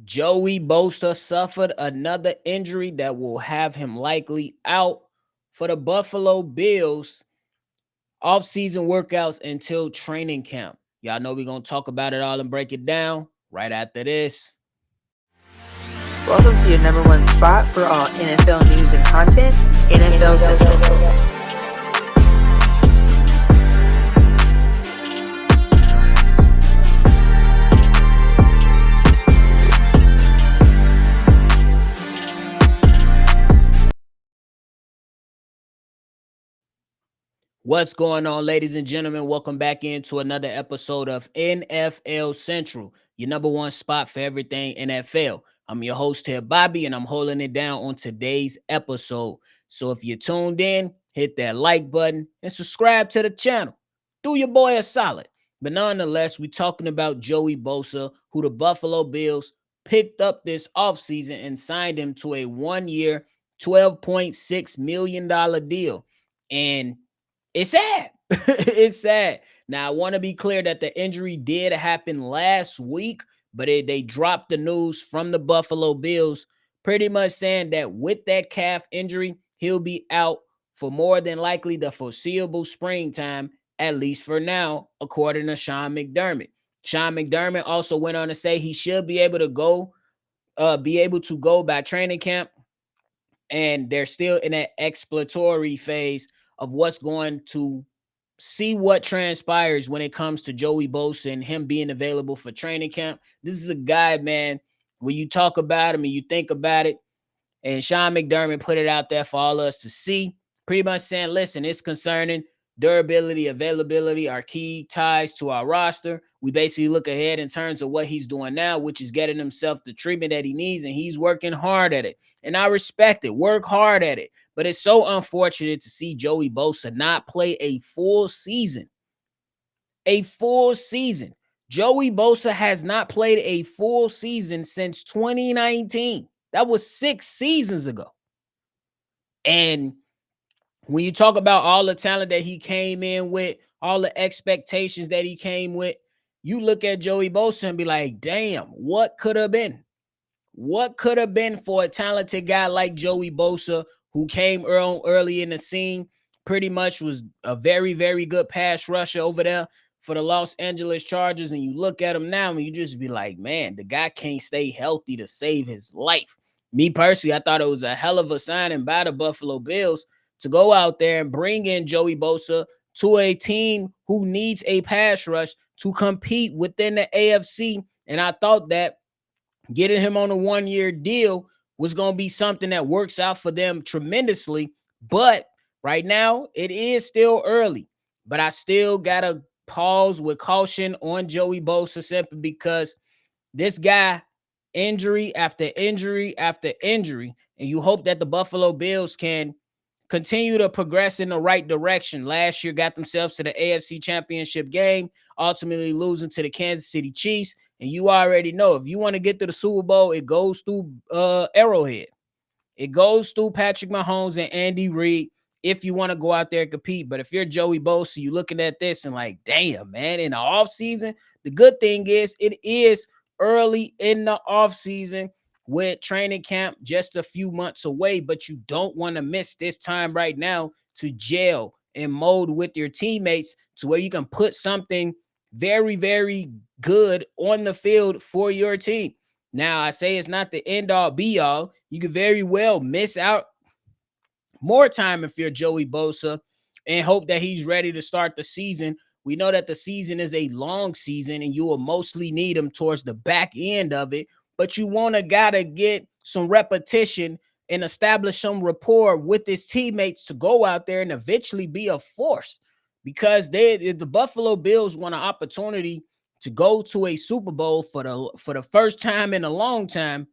Joey Bosa suffered another injury that will have him likely out for the Buffalo Bills offseason workouts until training camp. Y'all know we're going to talk about it all and break it down right after this. Welcome to your number one spot for all NFL news and content, NFL Central. What's going on, ladies and gentlemen? Welcome back into another episode of NFL Central, your number one spot for everything NFL. I'm your host here, Bobby, and I'm holding it down on today's episode. So if you're tuned in, hit that like button and subscribe to the channel. Do your boy a solid. But nonetheless, we're talking about Joey Bosa, who the Buffalo Bills picked up this offseason and signed him to a 1-year, $12.6 million deal. And it's sad. It's sad. Now, I want to be clear that the injury did happen last week, but they dropped the news from the Buffalo Bills, pretty much saying that with that calf injury, he'll be out for more than likely the foreseeable springtime, at least for now, according to Sean McDermott. Sean McDermott also went on to say he should be able to go by training camp, and they're still in that exploratory phase of what's going to see what transpires when it comes to Joey Bosa and him being available for training camp. This is a guy, man, when you talk about him and you think about it, and Sean McDermott put it out there for all of us to see, pretty much saying, listen, it's concerning. Durability, availability are key ties to our roster. We basically look ahead in terms of what he's doing now, which is getting himself the treatment that he needs, and he's working hard at it. And I respect it. Work hard at it. But it's so unfortunate to see Joey Bosa not play a full season. A full season. Joey Bosa has not played a full season since 2019. That was 6 seasons ago. And when you talk about all the talent that he came in with, all the expectations that he came with, you look at Joey Bosa and be like, damn, what could have been? What could have been for a talented guy like Joey Bosa, who came early in the scene, pretty much was a very, very good pass rusher over there for the Los Angeles Chargers. And you look at him now and you just be like, man, the guy can't stay healthy to save his life. Me personally, I thought it was a hell of a signing by the Buffalo Bills to go out there and bring in Joey Bosa to a team who needs a pass rush to compete within the AFC. And I thought that getting him on a 1-year deal was going to be something that works out for them tremendously. But right now, it is still early. But I still got to pause with caution on Joey Bosa simply because this guy, injury after injury after injury, and you hope that the Buffalo Bills can continue to progress in the right direction. Last year got themselves to the AFC Championship game, ultimately losing to the Kansas City Chiefs. And you already know, if you want to get to the Super Bowl, it goes through Arrowhead. It goes through Patrick Mahomes and Andy Reid if you want to go out there and compete. But if you're Joey Bosa, you're looking at this and like, damn, man, in the offseason, the good thing is it is early in the offseason with training camp just a few months away, but you don't want to miss this time right now to gel and mold with your teammates to where you can put something very, very good on the field for your team. Now, I say it's not the end all be all. You could very well miss out more time if you're Joey Bosa and hope that he's ready to start the season. We know that the season is a long season and you will mostly need him towards the back end of it, but you want to gotta get some repetition and establish some rapport with his teammates to go out there and eventually be a force, because if the Buffalo Bills want an opportunity to go to a Super Bowl for the first time in a long time,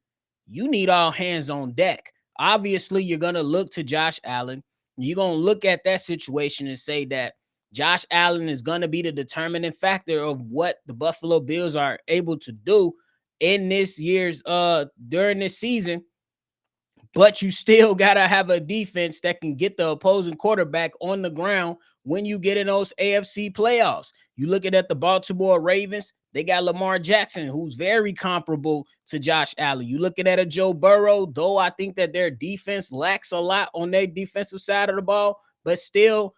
you need all hands on deck. Obviously, you're going to look to Josh Allen. You're going to look at that situation and say that Josh Allen is going to be the determining factor of what the Buffalo Bills are able to do in this year's during this season. But you still got to have a defense that can get the opposing quarterback on the ground when you get in those AFC playoffs. You looking at the Baltimore Ravens, They got Lamar Jackson, who's very comparable to Josh Allen. You looking at a Joe Burrow, though I think that their defense lacks a lot on their defensive side of the ball, but still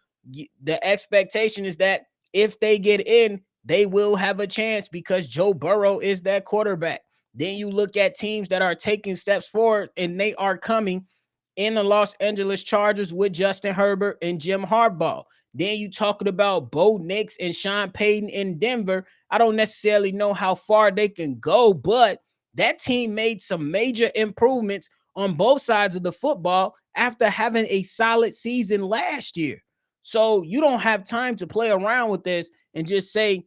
the expectation is that if they get in, they will have a chance because Joe Burrow is that quarterback. Then you look at teams that are taking steps forward, and they are coming in the Los Angeles Chargers with Justin Herbert and Jim Harbaugh. Then you talking about Bo Nix and Sean Payton in Denver. I don't necessarily know how far they can go, but that team made some major improvements on both sides of the football after having a solid season last year. So you don't have time to play around with this and just say,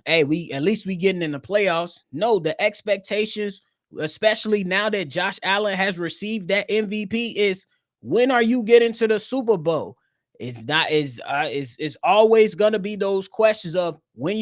hey, we at least we getting in the playoffs. No, the expectations, especially now that Josh Allen has received that MVP, is when are you getting to the Super Bowl? It's not is always gonna be those questions of when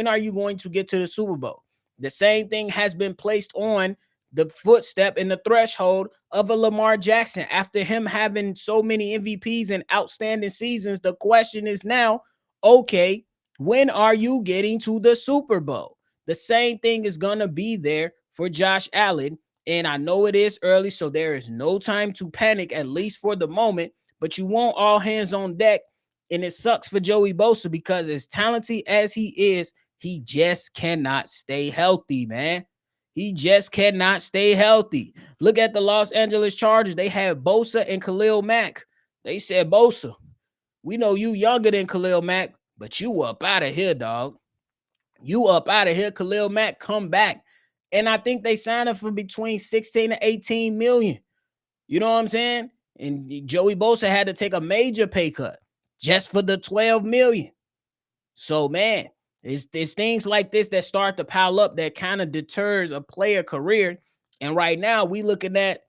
are you going to get to the Super Bowl? The same thing has been placed on the footstep and the threshold of a Lamar Jackson after him having so many MVPs and outstanding seasons. The question is now, okay, when are you getting to the Super Bowl? The same thing is going to be there for Josh Allen. And I know it is early, so there is no time to panic, at least for the moment. But you want all hands on deck. And it sucks for Joey Bosa because as talented as he is, he just cannot stay healthy, man. He just cannot stay healthy. Look at the Los Angeles Chargers. They have Bosa and Khalil Mack. They said, Bosa, we know you younger than Khalil Mack, but you up out of here, dog. You up out of here. Khalil Mack, come back. And I think they signed him for between 16 to 18 million. You know what I'm saying? And Joey Bosa had to take a major pay cut just for the 12 million. So, man, it's things like this that start to pile up that kind of deters a player career. And right now, we looking at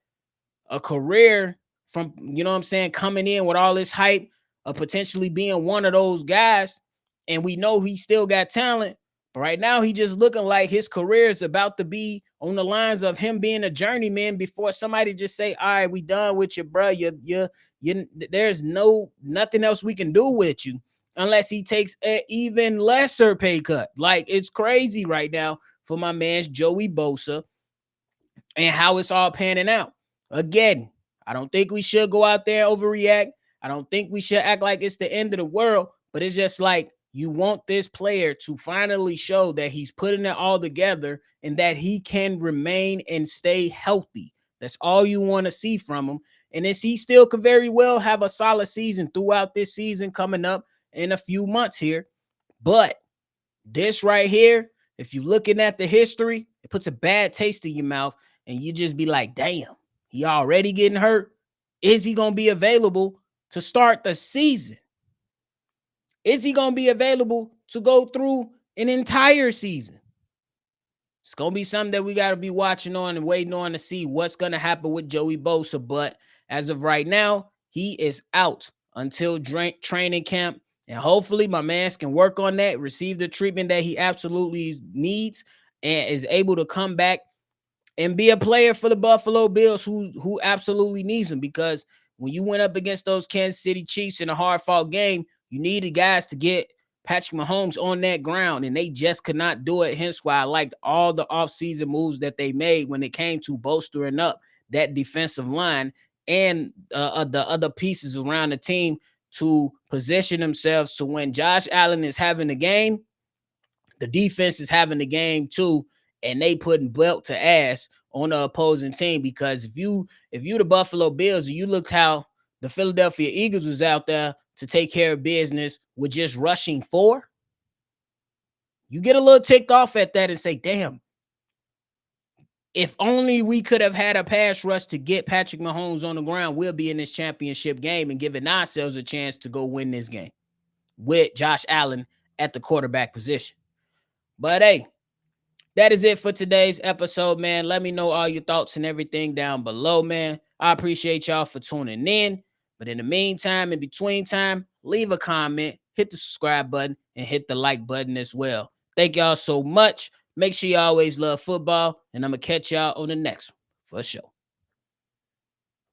a career from, you know what I'm saying, coming in with all this hype of potentially being one of those guys. And we know he still got talent. But right now, he just looking like his career is about to be on the lines of him being a journeyman before somebody just say, all right, we done with you, bro. There's nothing else we can do with you unless he takes an even lesser pay cut. Like, it's crazy right now for my man Joey Bosa and how it's all panning out. Again, I don't think we should go out there and overreact. I don't think we should act like it's the end of the world, but it's just like you want this player to finally show that he's putting it all together and that he can remain and stay healthy. That's all you want to see from him. And as he still could very well have a solid season throughout this season coming up in a few months here. But this right here, if you're looking at the history, it puts a bad taste in your mouth and you just be like, damn, he already getting hurt. Is he going to be available to start the season? Is he going to be available to go through an entire season? It's going to be something that we got to be watching on and waiting on to see what's going to happen with Joey Bosa. But as of right now, he is out until training camp. And hopefully my man can work on that, receive the treatment that he absolutely needs, and is able to come back and be a player for the Buffalo Bills who absolutely needs him. Because when you went up against those Kansas City Chiefs in a hard-fought game, you needed guys to get Patrick Mahomes on that ground, and they just could not do it. Hence why I liked all the offseason moves that they made when it came to bolstering up that defensive line and the other pieces around the team to position themselves to when Josh Allen is having the game, the defense is having the game too, and they putting belt to ass on the opposing team. Because if you the Buffalo Bills, you looked how the Philadelphia Eagles was out there to take care of business with just rushing 4, you get a little ticked off at that and say, damn, if only we could have had a pass rush to get Patrick Mahomes on the ground, we'll be in this championship game and giving ourselves a chance to go win this game with Josh Allen at the quarterback position. But hey, that is it for today's episode, man. Let me know all your thoughts and everything down below, man. I appreciate y'all for tuning in. But in the meantime, in between time, leave a comment, hit the subscribe button, and hit the like button as well. Thank y'all so much. Make sure you always love football, and I'm going to catch y'all on the next one for sure.